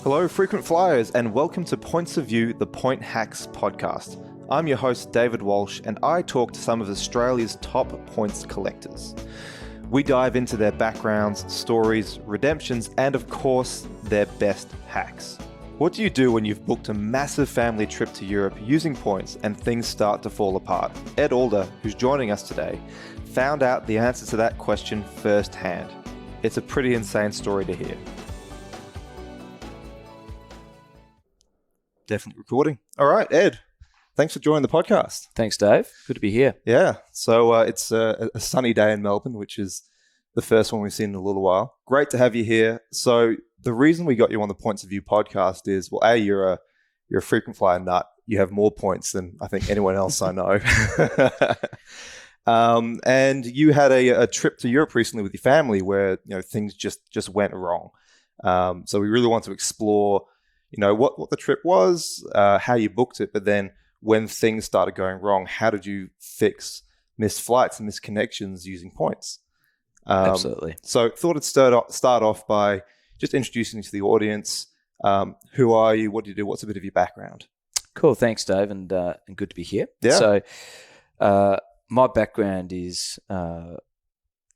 Hello, frequent flyers, and welcome to Points of View, the Point Hacks podcast. I'm your host, David Walsh, and I talk to some of Australia's top points collectors. We dive into their backgrounds, stories, redemptions, and of course, their best hacks. What do you do when you've booked a massive family trip to Europe using points and things start to fall apart? Ed Alder, who's joining us today, found out the answer to that question firsthand. It's a pretty insane story to hear. Definitely recording. All right, Ed, thanks for joining the podcast. Thanks, Dave. Good to be here. Yeah, so it's a sunny day in Melbourne, which is the first one we've seen in a little while. Great to have you here. So the reason we got you on the Points of View podcast is, well, A, you're a frequent flyer nut. You have more points than I think anyone else I know. And you had a trip to Europe recently with your family where things just went wrong. So we really want to explore what the trip was, how you booked it, but then when things started going wrong, how did you fix missed flights and missed connections using points? Absolutely. So thought I'd start off by just introducing you to the audience. Who are you? What do you do? What's a bit of your background? Cool. Thanks, Dave, and good to be here. Yeah. So my background is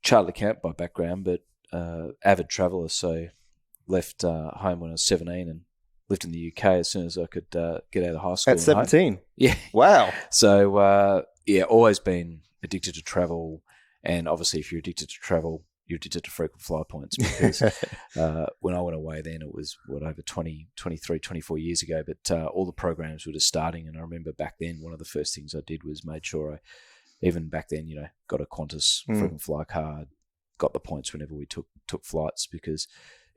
chartered accountant by background, but avid traveller. So left home when I was 17 and lived in the UK as soon as I could get out of high school. At 17? Yeah. Wow. So, always been addicted to travel. And obviously, if you're addicted to travel, you're addicted to frequent flyer points. Because when I went away then, it was, over 23, 24 years ago. But all the programs were just starting. And I remember back then, one of the first things I did was made sure I, even back then, got a Qantas frequent flyer card, got the points whenever we took flights, because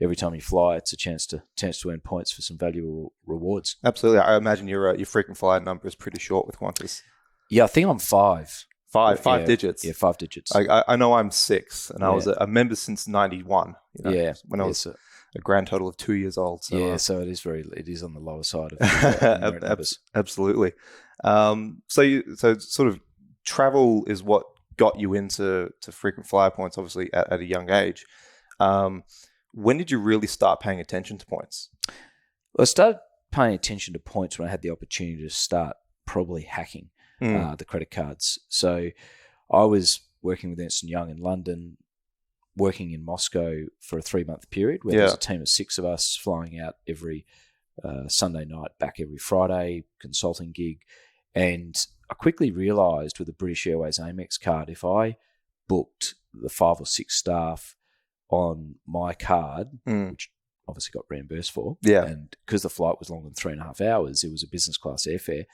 every time you fly, it's a chance to earn points for some valuable rewards. Absolutely. I imagine your frequent flyer number is pretty short with Qantas. Yeah, I think I'm five. Five digits. Yeah, 5 digits. I know I'm 6, and I was a member since 91. When I was a grand total of 2 years old. So, so it is on the lower side of numbers. Absolutely. So sort of travel is what got you into frequent flyer points, obviously at a young age. When did you really start paying attention to points? Well, I started paying attention to points when I had the opportunity to start probably hacking the credit cards. So I was working with Ernst & Young in London, working in Moscow for a 3-month period where there's a team of 6 of us flying out every Sunday night, back every Friday, consulting gig. And I quickly realised with the British Airways Amex card, if I booked the 5 or 6 staff on my card, which obviously got reimbursed for, and because the flight was longer than 3.5 hours, it was a business class airfare,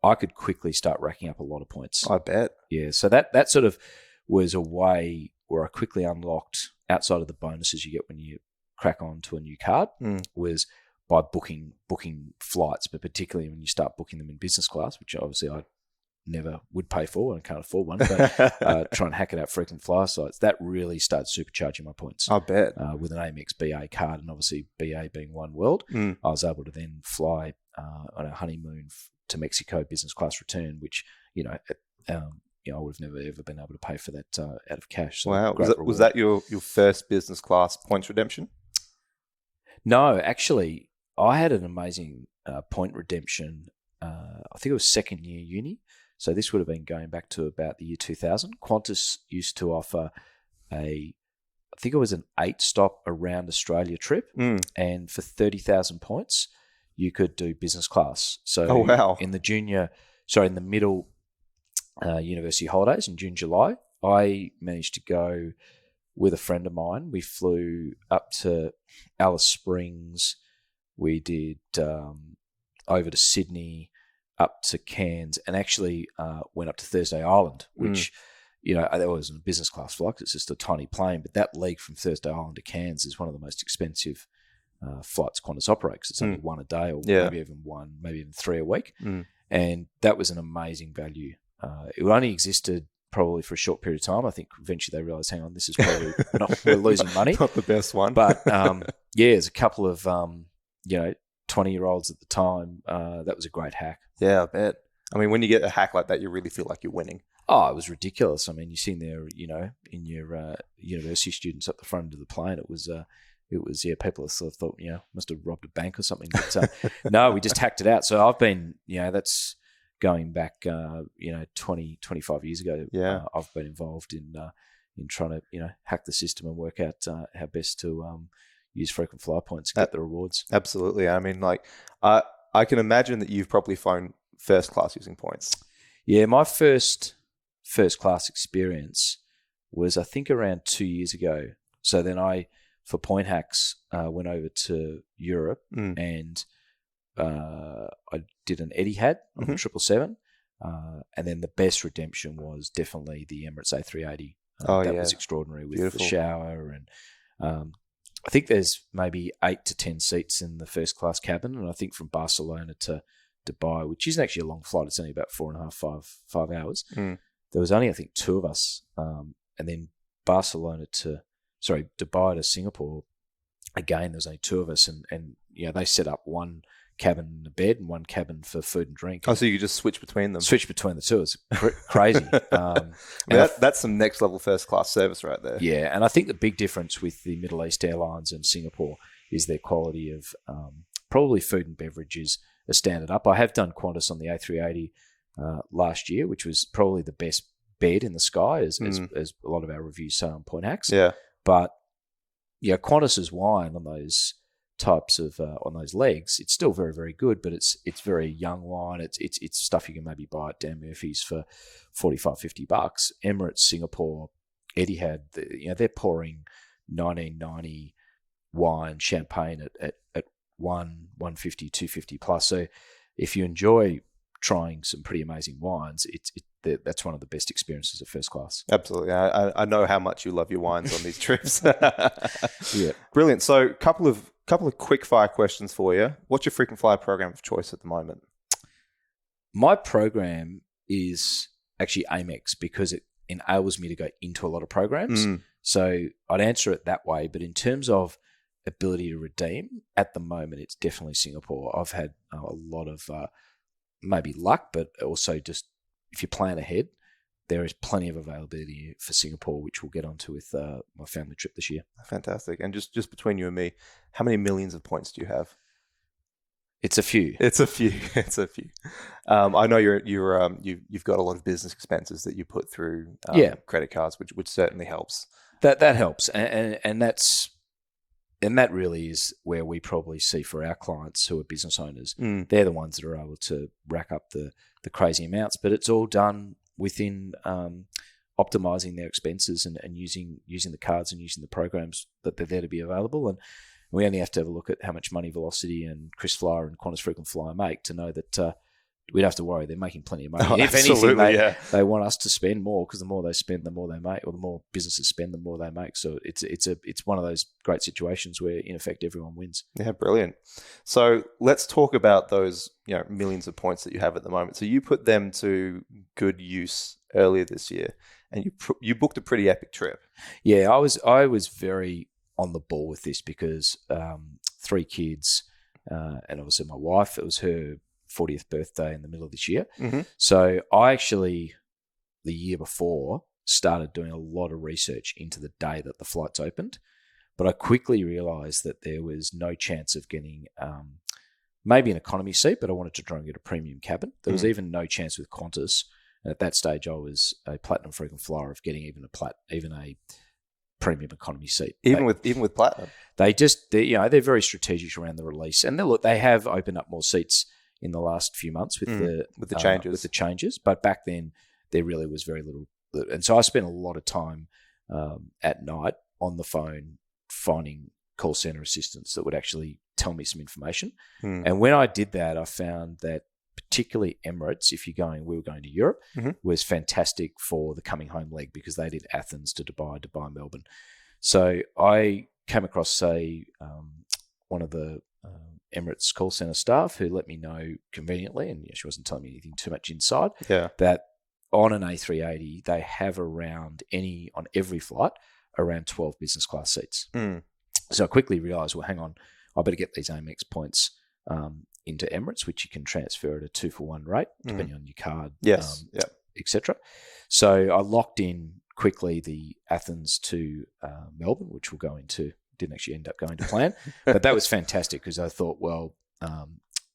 I could quickly start racking up a lot of points. I bet. Yeah, so that sort of was a way where I quickly unlocked, outside of the bonuses you get when you crack on to a new card, was by booking flights, but particularly when you start booking them in business class, which obviously I never would pay for and can't afford one, but try and hack it out frequent flyer sites. That really started supercharging my points. I bet. With an Amex BA card, and obviously BA being One World, I was able to then fly on a honeymoon to Mexico business class return, which I would have never ever been able to pay for that out of cash. So wow, was that your first business class points redemption? No, actually, I had an amazing point redemption. I think it was second year uni. So this would have been going back to about the year 2000. Qantas used to offer I think it was an 8-stop around Australia trip. And for 30,000 points, you could do business class. So in the middle university holidays in June, July, I managed to go with a friend of mine. We flew up to Alice Springs. We did over to Sydney, up to Cairns, and actually went up to Thursday Island, which, that wasn't a business class flight because it's just a tiny plane, but that leg from Thursday Island to Cairns is one of the most expensive flights Qantas operate, because it's only one a day, or maybe even 3 a week. And that was an amazing value. It only existed probably for a short period of time. I think eventually they realised, hang on, this is probably we're losing money. Not the best one. But there's a couple of 20-year-olds at the time. That was a great hack. Yeah, I bet. I mean, when you get a hack like that, you really feel like you're winning. Oh, it was ridiculous. I mean, you're sitting there, in your university students at the front of the plane. It it was, people have sort of thought, must have robbed a bank or something. But no, we just hacked it out. So I've been, that's going back, 20, 25 years ago. Yeah. I've been involved in trying to, hack the system and work out how best to use frequent flyer points and get the rewards. Absolutely. I mean, I can imagine that you've probably flown first class using points. Yeah, my first class experience was, I think, around 2 years ago. So then for point hacks, went over to Europe and I did an Etihad on the 777. And then the best redemption was definitely the Emirates A380. That was extraordinary with the shower. And I think there's maybe 8 to 10 seats in the first class cabin. And I think from Barcelona to Dubai, which isn't actually a long flight, it's only about 4.5, 5 hours. There was only, I think, 2 of us. And then Dubai to Singapore, again, there was only 2 of us. And they set up one cabin and a bed and one cabin for food and drink. Oh, so you could just switch between them? Switch between the two. It's crazy. That's some next level first class service right there. Yeah, and I think the big difference with the Middle East Airlines and Singapore is their quality of probably food and beverages are standard up. I have done Qantas on the A380 last year, which was probably the best bed in the sky, as a lot of our reviews say on Point Hacks. Yeah. But Qantas's wine on those types of on those legs, it's still very, very good, but it's very young wine. It's stuff you can maybe buy at Dan Murphy's for $45-50. Emirates, Singapore, Etihad, they're pouring 1990 wine, champagne at $150, $250 plus. So if you enjoy trying some pretty amazing wines, that's one of the best experiences of first class. Absolutely. I know how much you love your wines on these trips. Yeah. Brilliant. So couple of quick fire questions for you. What's your frequent flyer program of choice at the moment? My program is actually Amex because it enables me to go into a lot of programs. So I'd answer it that way. But in terms of ability to redeem, at the moment, it's definitely Singapore. I've had a lot of maybe luck, but also just if you plan ahead, there is plenty of availability for Singapore, which we'll get onto with my family trip this year. Fantastic. And just between you and me, how many millions of points do you have? It's a few. It's a few. I know you've got a lot of business expenses that you put through credit cards, which certainly helps. That helps, and that really is where we probably see for our clients who are business owners. They're the ones that are able to rack up the crazy amounts, but it's all done within optimizing their expenses and using the cards and using the programs that they're there to be available. And we only have to have a look at how much money Velocity and KrisFlyer and Qantas Frequent Flyer make to know that we don't have to worry. They're making plenty of money. Oh, if anything, they want us to spend more because the more they spend, the more they make, or the more businesses spend, the more they make. So it's one of those great situations where, in effect, everyone wins. Yeah, brilliant. So let's talk about those millions of points that you have at the moment. So you put them to good use earlier this year, and you booked a pretty epic trip. Yeah, I was very on the ball with this because 3 kids, and obviously my wife. It was her 40th birthday in the middle of this year. So I actually, the year before, started doing a lot of research into the day that the flights opened. But I quickly realized that there was no chance of getting maybe an economy seat, but I wanted to try and get a premium cabin. There was even no chance with Qantas. And at that stage, I was a platinum frequent flyer of getting even a premium economy seat. Even with platinum, they're very strategic around the release. And they have opened up more seats in the last few months with the changes. But back then, there really was very little. And so I spent a lot of time at night on the phone finding call center assistants that would actually tell me some information. And when I did that, I found that particularly Emirates, we were going to Europe, was fantastic for the coming home leg because they did Athens to Dubai, Melbourne. So I came across, one of the Emirates call center staff who let me know conveniently, and she wasn't telling me anything too much inside, that on an A380, they have on every flight, around 12 business class seats. So I quickly realized, well, hang on, I better get these Amex points into Emirates, which you can transfer at a 2-for-1 rate, depending on your card, etc. So I locked in quickly the Athens to Melbourne, which we'll go into didn't actually end up going to plan. But that was fantastic because I thought, well,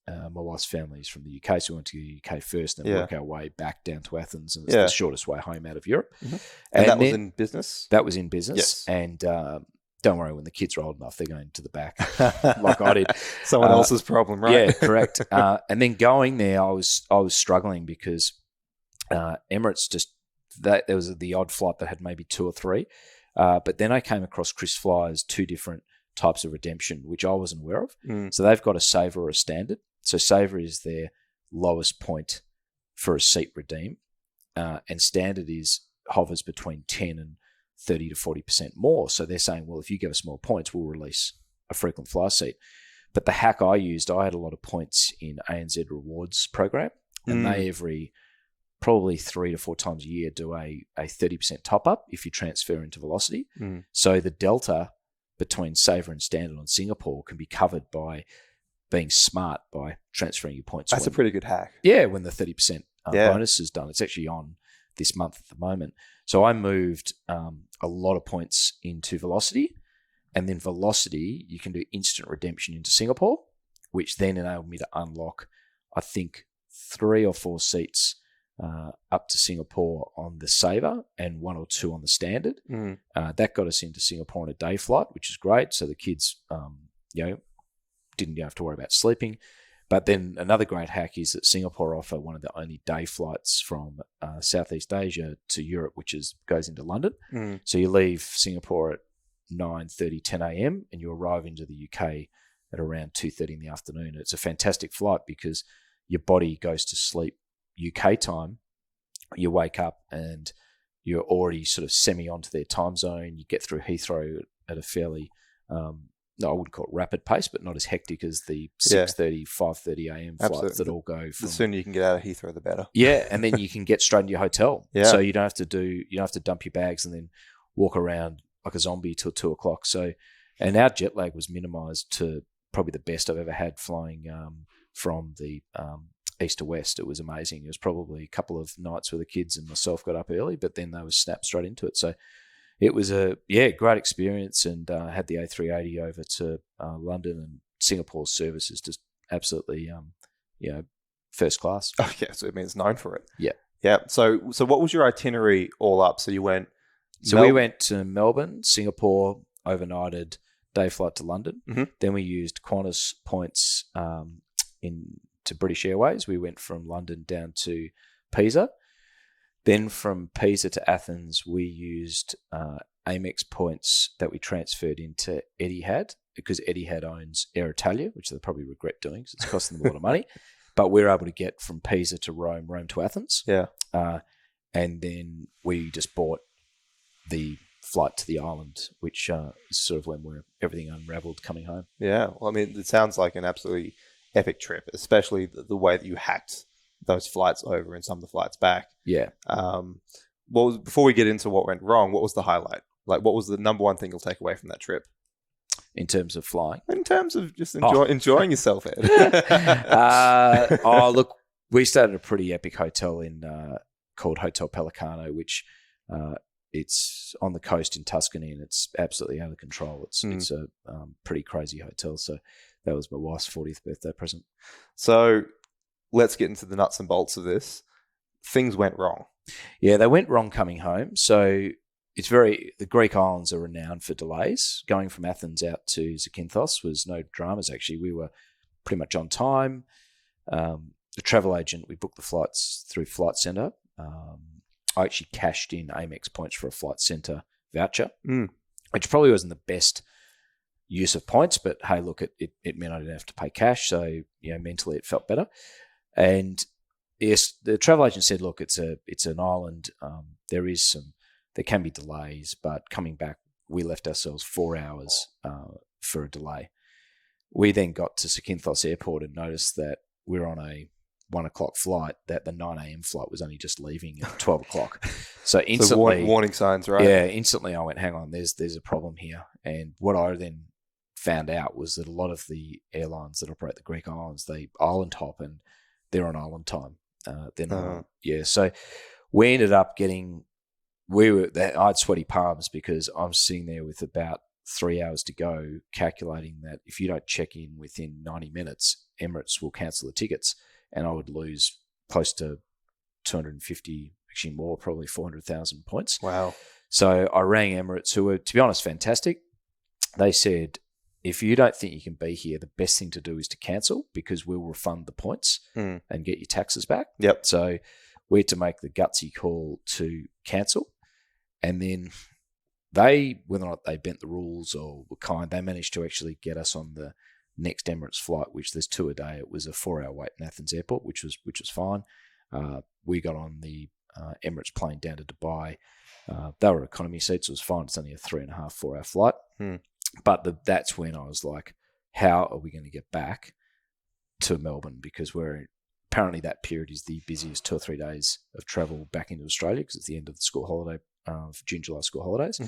my wife's family is from the UK, so we went to the UK first and then work our way back down to Athens. And it's the shortest way home out of Europe. Mm-hmm. And that was in business? That was in business. Yes. And don't worry, when the kids are old enough, they're going to the back like I did. Someone else's problem, right? Yeah, correct. And then going there, I was struggling because Emirates there was the odd flight that had maybe 2 or 3. But then I came across KrisFlyer's 2 different types of redemption, which I wasn't aware of. So they've got a saver or a standard. So saver is their lowest point for a seat redeem, and standard hovers between 10 and 30 to 40% more. So they're saying, well, if you give us more points, we'll release a frequent flyer seat. But the hack I used, I had a lot of points in ANZ Rewards program, and they every probably 3 to 4 times a year do a 30% top up if you transfer into Velocity. So the delta between saver and standard on Singapore can be covered by being smart by transferring your points. That's a pretty good hack. Yeah, when the 30% bonus is done. It's actually on this month at the moment. So I moved a lot of points into Velocity, and then Velocity, you can do instant redemption into Singapore, which then enabled me to unlock, I think, 3 or 4 seats up to Singapore on the saver and 1 or 2 on the standard. That got us into Singapore on a day flight, which is great. So the kids, didn't have to worry about sleeping. But then another great hack is that Singapore offer one of the only day flights from Southeast Asia to Europe, which goes into London. So you leave Singapore at 9:30, 10 a.m. and you arrive into the UK at around 2:30 in the afternoon. It's a fantastic flight because your body goes to sleep UK time. You wake up and you're already sort of semi onto their time zone. You get through Heathrow at a fairly I wouldn't call it rapid pace, but not as hectic as the 6:30, 5:30 a.m. flights that all go. The sooner you can get out of Heathrow, the better. Yeah, and then you can get straight into your hotel. So you don't have to dump your bags and then walk around like a zombie till 2 o'clock. So, and our jet lag was minimised to probably the best I've ever had flying from the east to west. It was amazing. It was probably a couple of nights where the kids and myself got up early, but then they were snapped straight into it. So it was a great experience, and had the A380 over to London, and Singapore's service is just absolutely first class. Oh yeah, so it means known for it. Yeah. So what was your itinerary all up? So you went. We went to Melbourne, Singapore, overnighted, day flight to London. Then we used Qantas points to British Airways. We went from London down to Pisa. Then from Pisa to Athens, we used Amex points that we transferred into Etihad, because Etihad owns Air Italia, which they probably regret doing because it's costing them a lot of money. But we were able to get from Pisa to Rome, Rome to Athens. And then we just bought the flight to the island, which is sort of when everything unraveled coming home. Yeah, well, I mean, it sounds like an absolutely epic trip, especially the way that you hacked those flights over and some of the flights back. Yeah. Before we get into what went wrong, what was the highlight? Like, what was the number one thing you'll take away from that trip? In terms of flying? In terms of just enjoying yourself, Ed. Look, we stayed at a pretty epic hotel called Hotel Pelicano, which it's on the coast in Tuscany, and it's absolutely out of control. It's a pretty crazy hotel. So that was my wife's 40th birthday present. So let's get into the nuts and bolts of this. Things went wrong. Yeah, they went wrong coming home. So the Greek islands are renowned for delays. Going from Athens out to Zakynthos was no dramas, actually. We were pretty much on time. The travel agent, we booked the flights through Flight Centre. I actually cashed in Amex points for a Flight Centre voucher, which probably wasn't the best use of points, but hey, look, it meant I didn't have to pay cash, so mentally it felt better. And yes, the travel agent said, look, it's an island. There can be delays, but coming back, we left ourselves 4 hours for a delay. We then got to Zakynthos Airport and noticed that we're on a 1 o'clock flight, that the 9 a.m. flight was only just leaving at 12 o'clock. So instantly... warning signs, right? Yeah, instantly I went, hang on, there's a problem here. And what I then found out was that a lot of the airlines that operate the Greek islands, they island hop and they're on island time. So we ended up I had sweaty palms because I'm sitting there with about 3 hours to go, calculating that if you don't check in within 90 minutes, Emirates will cancel the tickets, and I would lose close to 250, actually more, probably 400,000 points. Wow. So I rang Emirates, who were, to be honest, fantastic. They said, if you don't think you can be here, the best thing to do is to cancel, because we'll refund the points and get your taxes back. Yep. So we had to make the gutsy call to cancel. And then they, whether or not they bent the rules or were kind, they managed to actually get us on the next Emirates flight, which there's 2 a day. It was a 4-hour wait in Athens airport, which was fine. We got on the Emirates plane down to Dubai. They were economy seats. It was fine. It's only a 3.5, 4-hour flight. But that's when I was like, how are we going to get back to Melbourne? Because apparently that period is the busiest 2 or 3 days of travel back into Australia, because it's the end of the school holiday, June, July school holidays.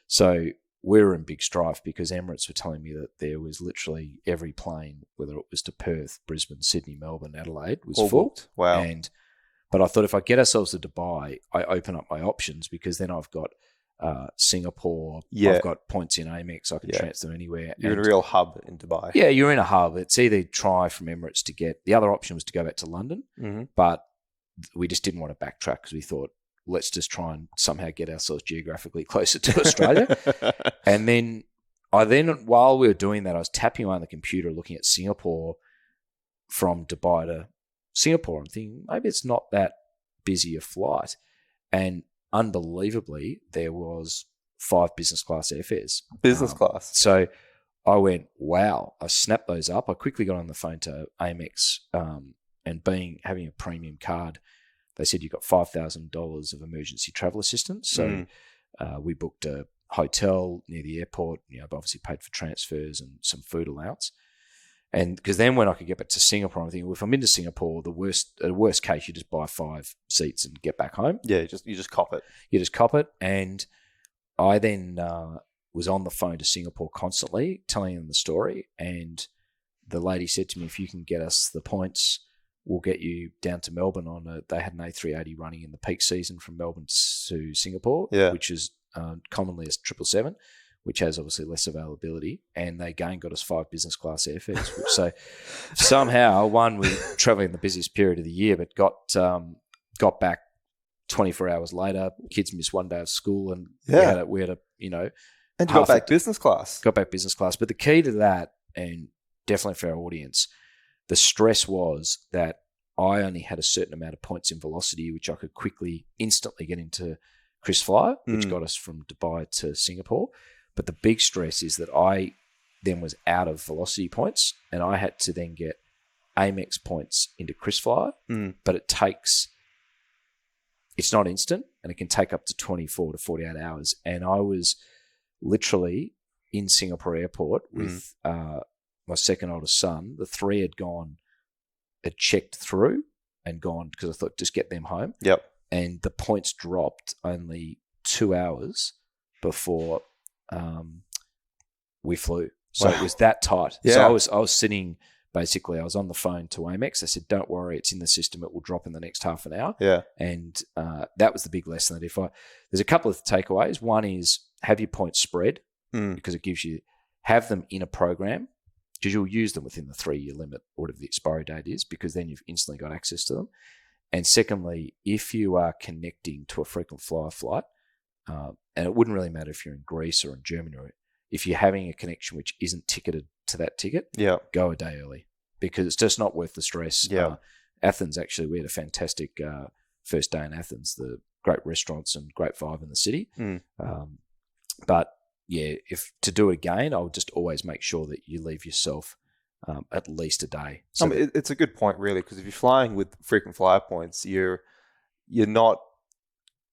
So we were in big strife, because Emirates were telling me that there was literally every plane, whether it was to Perth, Brisbane, Sydney, Melbourne, Adelaide, was all full. Booked. Wow. But I thought, if I get ourselves to Dubai, I open up my options, because then I've got Singapore. I've got points in Amex. I can transfer them anywhere. You're in a real hub in Dubai. Yeah, you're in a hub. It's either try from Emirates to get... The other option was to go back to London, but we just didn't want to backtrack, because we thought, let's just try and somehow get ourselves geographically closer to Australia. And then while we were doing that, I was tapping away on the computer looking at Singapore from Dubai to Singapore. I'm thinking, maybe it's not that busy a flight. And unbelievably, there was 5 business class airfares. Business class. So I went, wow. I snapped those up. I quickly got on the phone to Amex, and having a premium card, they said you got $5,000 of emergency travel assistance. So we booked a hotel near the airport. I've obviously paid for transfers and some food allowance. And because then when I could get back to Singapore, I'm thinking, well, if I'm into Singapore, the worst case, you just buy 5 seats and get back home. Yeah, you just cop it. You just cop it. And I then was on the phone to Singapore constantly, telling them the story. And the lady said to me, if you can get us the points, we'll get you down to Melbourne they had an A380 running in the peak season from Melbourne to Singapore, which is commonly a 777, which has obviously less availability. And they again got us 5 business class airfares. So somehow, we're traveling the busiest period of the year, but got back 24 hours later. Kids missed 1 day of school, and we had a and you got back business class. Got back business class. But the key to that, and definitely for our audience, the stress was that I only had a certain amount of points in velocity, which I could instantly get into KrisFlyer, which got us from Dubai to Singapore. But the big stress is that I then was out of velocity points, and I had to then get Amex points into KrisFlyer. But it's not instant, and it can take up to 24 to 48 hours. And I was literally in Singapore airport with my second oldest son. The 3 had checked through and gone, because I thought, just get them home. Yep. And the points dropped only 2 hours before we flew. So it was that tight. Yeah. So I was sitting, basically, I was on the phone to Amex. I said, don't worry, it's in the system. It will drop in the next half an hour. Yeah. And that was the big lesson, that there's a couple of takeaways. One is, have your points spread, because it gives you, have them in a program, because you'll use them within the 3-year limit, or whatever the expiry date is, because then you've instantly got access to them. And secondly, if you are connecting to a frequent flyer flight, and it wouldn't really matter if you're in Greece or in Germany, or if you're having a connection which isn't ticketed to that ticket, go a day early, because it's just not worth the stress. Athens, actually, we had a fantastic first day in Athens, the great restaurants and great vibe in the city. But yeah, if to do it again, I would just always make sure that you leave yourself at least a day. So it's a good point, really, because if you're flying with frequent flyer points, you're not,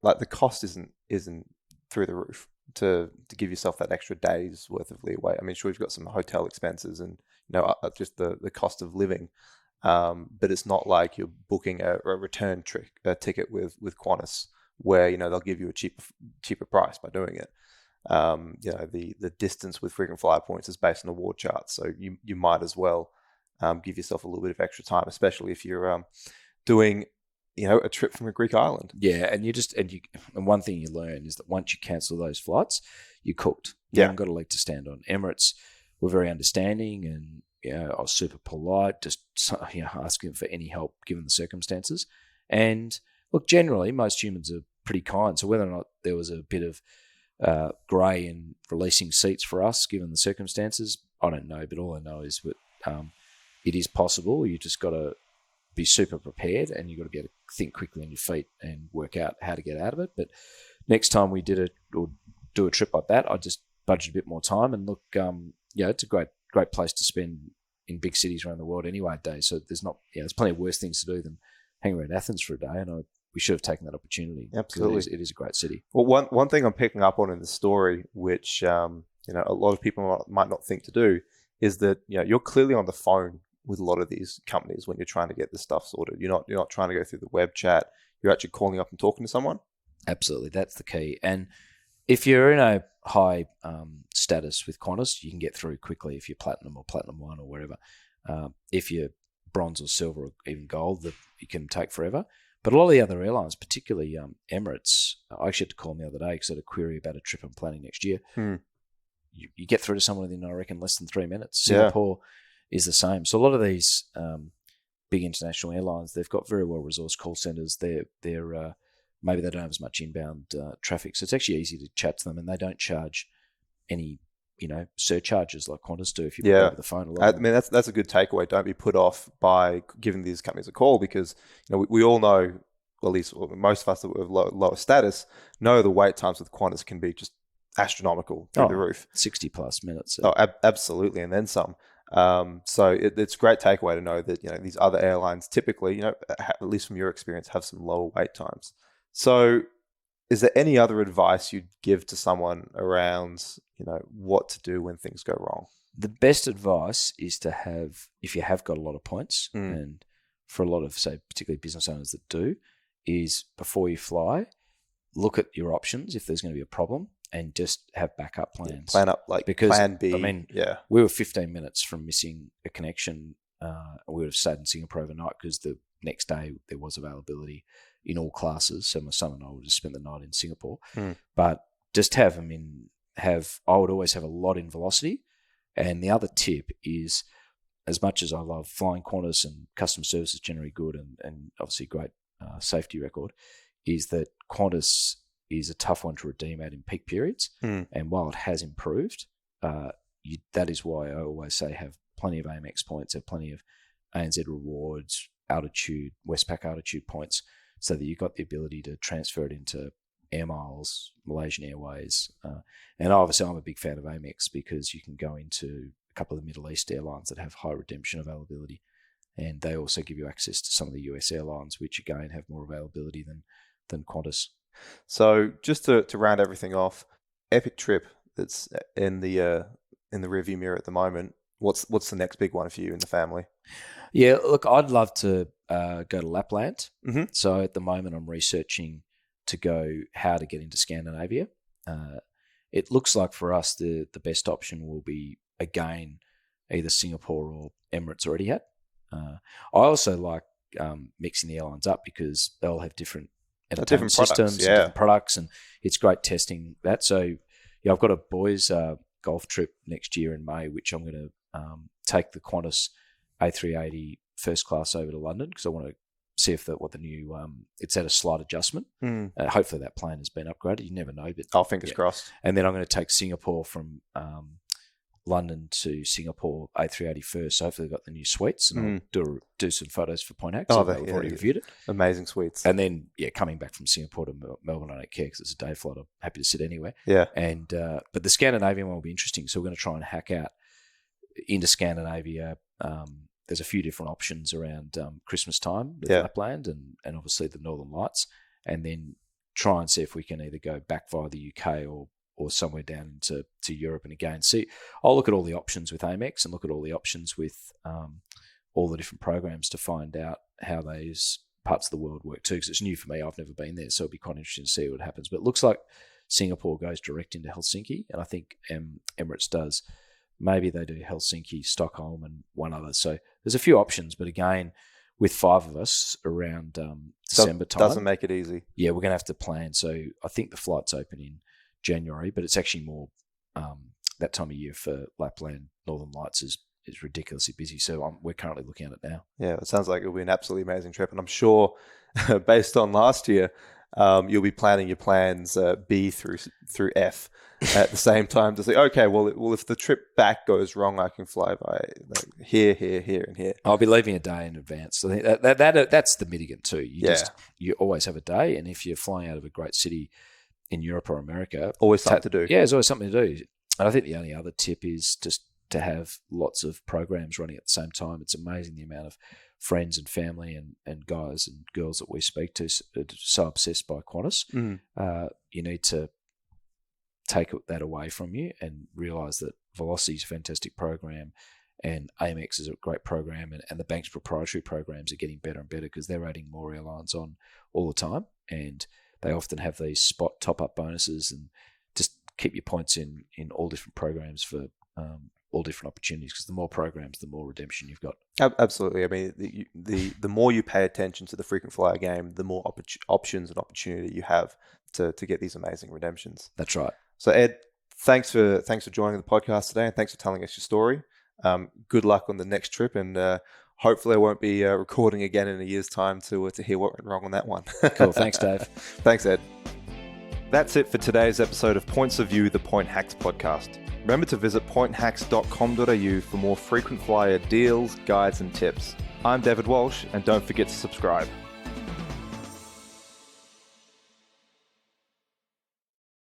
like, the cost isn't through the roof to give yourself that extra day's worth of leeway. I mean, sure, you've got some hotel expenses and just the cost of living, but it's not like you're booking a return ticket with Qantas, where they'll give you a cheaper price by doing it. The distance with frequent flyer points is based on award charts, so you might as well give yourself a little bit of extra time, especially if you're doing a trip from a Greek island. Yeah, and one thing you learn is that once you cancel those flights, you're cooked. You haven't got a leg to stand on. Emirates were very understanding, and I was super polite, just asking for any help given the circumstances. And look, generally, most humans are pretty kind. So whether or not there was a bit of grey in releasing seats for us, given the circumstances, I don't know. But all I know is that it is possible. You just got to be super prepared, and you've got to be able to think quickly on your feet and work out how to get out of it. But next time we did it or do a trip like that, I just budget a bit more time. And look, it's a great place to spend in big cities around the world anyway, day. So there's plenty of worse things to do than hang around Athens for a day. And we should have taken that opportunity. Absolutely. It is a great city. Well, one thing I'm picking up on in the story, which a lot of people might not think to do, is that you're clearly on the phone with a lot of these companies when you're trying to get this stuff sorted. You're not trying to go through the web chat. You're actually calling up and talking to someone. Absolutely, that's the key. And if you're in a high status with Qantas, you can get through quickly if you're platinum or platinum 1 or wherever. If you're bronze or silver or even gold, it can take forever. But a lot of the other airlines, particularly Emirates, I actually had to call them the other day because I had a query about a trip I'm planning next year. You get through to someone within, I reckon, less than 3 minutes. Singapore is the same. So a lot of these big international airlines, they've got very well-resourced call centres. They're maybe they don't have as much inbound traffic, so it's actually easy to chat to them, and they don't charge any surcharges like Qantas do if you book over the phone. I mean, that's a good takeaway. Don't be put off by giving these companies a call, because we all know, well, at least most of us that have lower status know the wait times with Qantas can be just astronomical through the roof. 60 plus minutes. Absolutely, and then some. So it's a great takeaway to know that these other airlines typically, at least from your experience, have some lower wait times. So is there any other advice you'd give to someone around what to do when things go wrong? The best advice is to have, if you have got a lot of points, and for a lot of, say, particularly business owners that do, is before you fly, look at your options if there's going to be a problem, and just have backup plans. Plan up, because plan B. I mean, we were 15 minutes from missing a connection. We would have stayed in Singapore overnight because the next day there was availability in all classes. So my son and I would just spend the night in Singapore. But just have them I would always have a lot in Velocity. And the other tip is, as much as I love flying Qantas and customer service is generally good and obviously great safety record, is that Qantas is a tough one to redeem at in peak periods. And while it has improved, that is why I always say have plenty of Amex points, have plenty of ANZ rewards, altitude, Westpac altitude points, so that you've got the ability to transfer it into Air Miles, Malaysian Airways. And obviously I'm a big fan of Amex because you can go into a couple of the Middle East airlines that have high redemption availability. And they also give you access to some of the US airlines, which again have more availability than Qantas. So just to round everything off, epic trip that's in the rearview mirror at the moment. What's the next big one for you and the family? Yeah, look, I'd love to go to Lapland. So at the moment I'm researching to go how to get into Scandinavia. It looks like for us the best option will be, again, either Singapore or Emirates or Etihad. I also like mixing the airlines up because they'll have different entertainment systems, different products, and it's great testing that. So I've got a boys' golf trip next year in May, which I'm going to take the Qantas A380 first class over to London because I want to see if what the new it's at a slight adjustment. Hopefully that plane has been upgraded. You never know, but fingers crossed. And then I'm going to take Singapore from London to Singapore A380 first. So hopefully they've got the new suites, and I'll do some photos for Point Hacks. I've already reviewed it. Amazing suites. And then coming back from Singapore to Melbourne, I don't care because it's a day flight. I'm happy to sit anywhere. And but the Scandinavian one will be interesting. So we're going to try and hack out into Scandinavia. There's a few different options around Christmas time with Lapland and obviously the Northern Lights, and then try and see if we can either go back via the UK or somewhere down into Europe. And again, I'll look at all the options with Amex and look at all the options with all the different programs to find out how those parts of the world work too, because it's new for me. I've never been there, so it'll be quite interesting to see what happens. But it looks like Singapore goes direct into Helsinki, and I think Emirates does. Maybe they do Helsinki, Stockholm, and one other. So there's a few options, but again, with 5 of us around December time. Doesn't make it easy. Yeah, we're going to have to plan. So I think the flight's open in January, but it's actually more that time of year for Lapland. Northern Lights is ridiculously busy, so we're currently looking at it now. Yeah, it sounds like it'll be an absolutely amazing trip, and I'm sure, based on last year, you'll be planning your plans B through F at the same time to say, okay, well, if the trip back goes wrong, I can fly by here, and here. I'll be leaving a day in advance. So I think that's the mitigant too. You always have a day, and if you're flying out of a great city in Europe or America, always something to do. Yeah, there's always something to do. And I think the only other tip is just to have lots of programs running at the same time. It's amazing the amount of friends and family and guys and girls that we speak to are so obsessed by Qantas. You need to take that away from you and realise that Velocity is a fantastic program and Amex is a great program, and the bank's proprietary programs are getting better and better because they're adding more airlines on all the time, and they often have these spot top-up bonuses, and just keep your points in all different programs for all different opportunities, because the more programs, the more redemption you've got. Absolutely. I mean, the more you pay attention to the frequent flyer game, the more options and opportunity you have to get these amazing redemptions. That's right. So Ed, thanks for joining the podcast today, and thanks for telling us your story. Good luck on the next trip, and hopefully I won't be recording again in a year's time to hear what went wrong on that one. Cool. Thanks, Dave. Thanks, Ed. That's it for today's episode of Points of View, the Point Hacks podcast. Remember to visit pointhacks.com.au for more frequent flyer deals, guides, and tips. I'm David Walsh, and don't forget to subscribe.